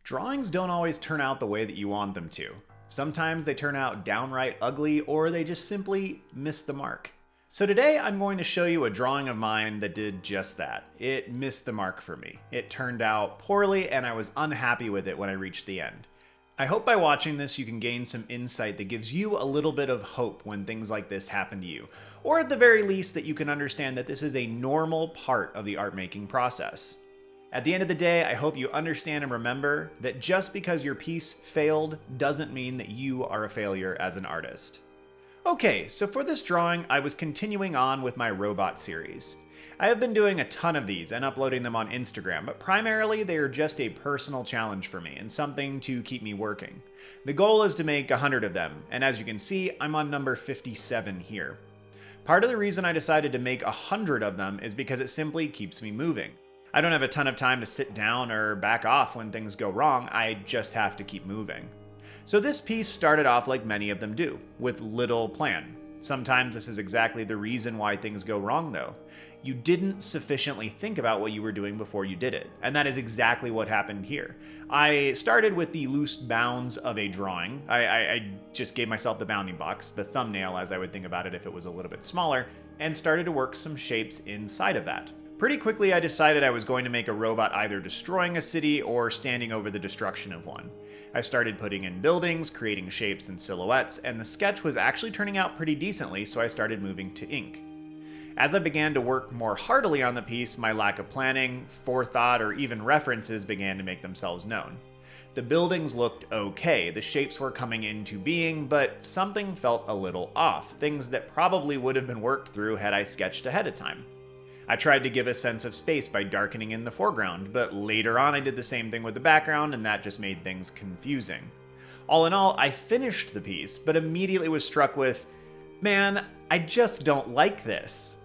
Drawings don't always turn out the way that you want them to. Sometimes they turn out downright ugly, or they just simply miss the mark. So today I'm going to show you a drawing of mine that did just that. It missed the mark for me. It turned out poorly and I was unhappy with it when I reached the end. I hope by watching this you can gain some insight that gives you a little bit of hope when things like this happen to you, or at the very least that you can understand that this is a normal part of the art making process. At the end of the day, I hope you understand and remember that just because your piece failed doesn't mean that you are a failure as an artist. Okay, so for this drawing, I was continuing on with my robot series. I have been doing a ton of these and uploading them on Instagram, but primarily they are just a personal challenge for me and something to keep me working. The goal is to make 100 of them, and as you can see, I'm on number 57 here. Part of the reason I decided to make 100 of them is because it simply keeps me moving. I don't have a ton of time to sit down or back off when things go wrong, I just have to keep moving. So this piece started off like many of them do, with little plan. Sometimes this is exactly the reason why things go wrong though. You didn't sufficiently think about what you were doing before you did it, and that is exactly what happened here. I started with the loose bounds of a drawing. I just gave myself the bounding box, the thumbnail as I would think about it if it was a little bit smaller, and started to work some shapes inside of that. Pretty quickly I decided I was going to make a robot either destroying a city or standing over the destruction of one. I started putting in buildings, creating shapes and silhouettes, and the sketch was actually turning out pretty decently, so I started moving to ink. As I began to work more heartily on the piece, my lack of planning, forethought, or even references began to make themselves known. The buildings looked okay, the shapes were coming into being, but something felt a little off, things that probably would have been worked through had I sketched ahead of time. I tried to give a sense of space by darkening in the foreground, but later on I did the same thing with the background and that just made things confusing. All in all, I finished the piece, but immediately was struck with, man, I just don't like this.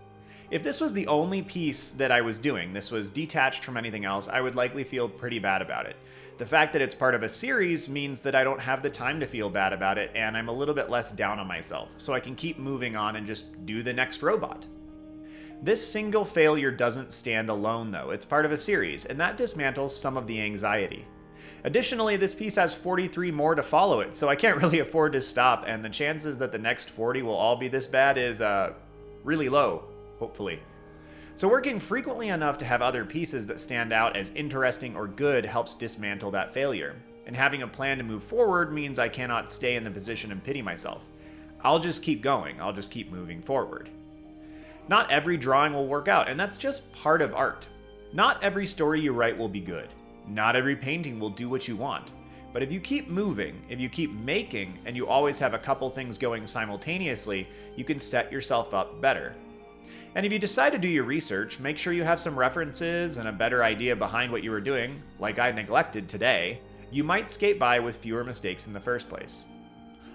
If this was the only piece that I was doing, this was detached from anything else, I would likely feel pretty bad about it. The fact that it's part of a series means that I don't have the time to feel bad about it, and I'm a little bit less down on myself, so I can keep moving on and just do the next robot. This single failure doesn't stand alone though, it's part of a series, and that dismantles some of the anxiety. Additionally, this piece has 43 more to follow it, so I can't really afford to stop, and the chances that the next 40 will all be this bad is, really low, hopefully. So working frequently enough to have other pieces that stand out as interesting or good helps dismantle that failure, and having a plan to move forward means I cannot stay in the position and pity myself. I'll just keep going, I'll just keep moving forward. Not every drawing will work out, and that's just part of art. Not every story you write will be good. Not every painting will do what you want. But if you keep moving, if you keep making, and you always have a couple things going simultaneously, you can set yourself up better. And if you decide to do your research, make sure you have some references and a better idea behind what you were doing, like I neglected today. You might skate by with fewer mistakes in the first place.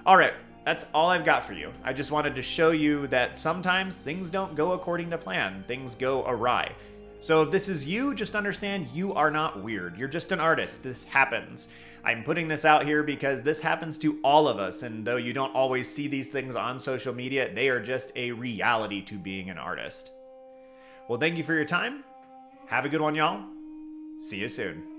Alright. That's all I've got for you. I just wanted to show you that sometimes things don't go according to plan. Things go awry. So if this is you, just understand you are not weird. You're just an artist. This happens. I'm putting this out here because this happens to all of us, and though you don't always see these things on social media, they are just a reality to being an artist. Well, thank you for your time. Have a good one, y'all. See you soon.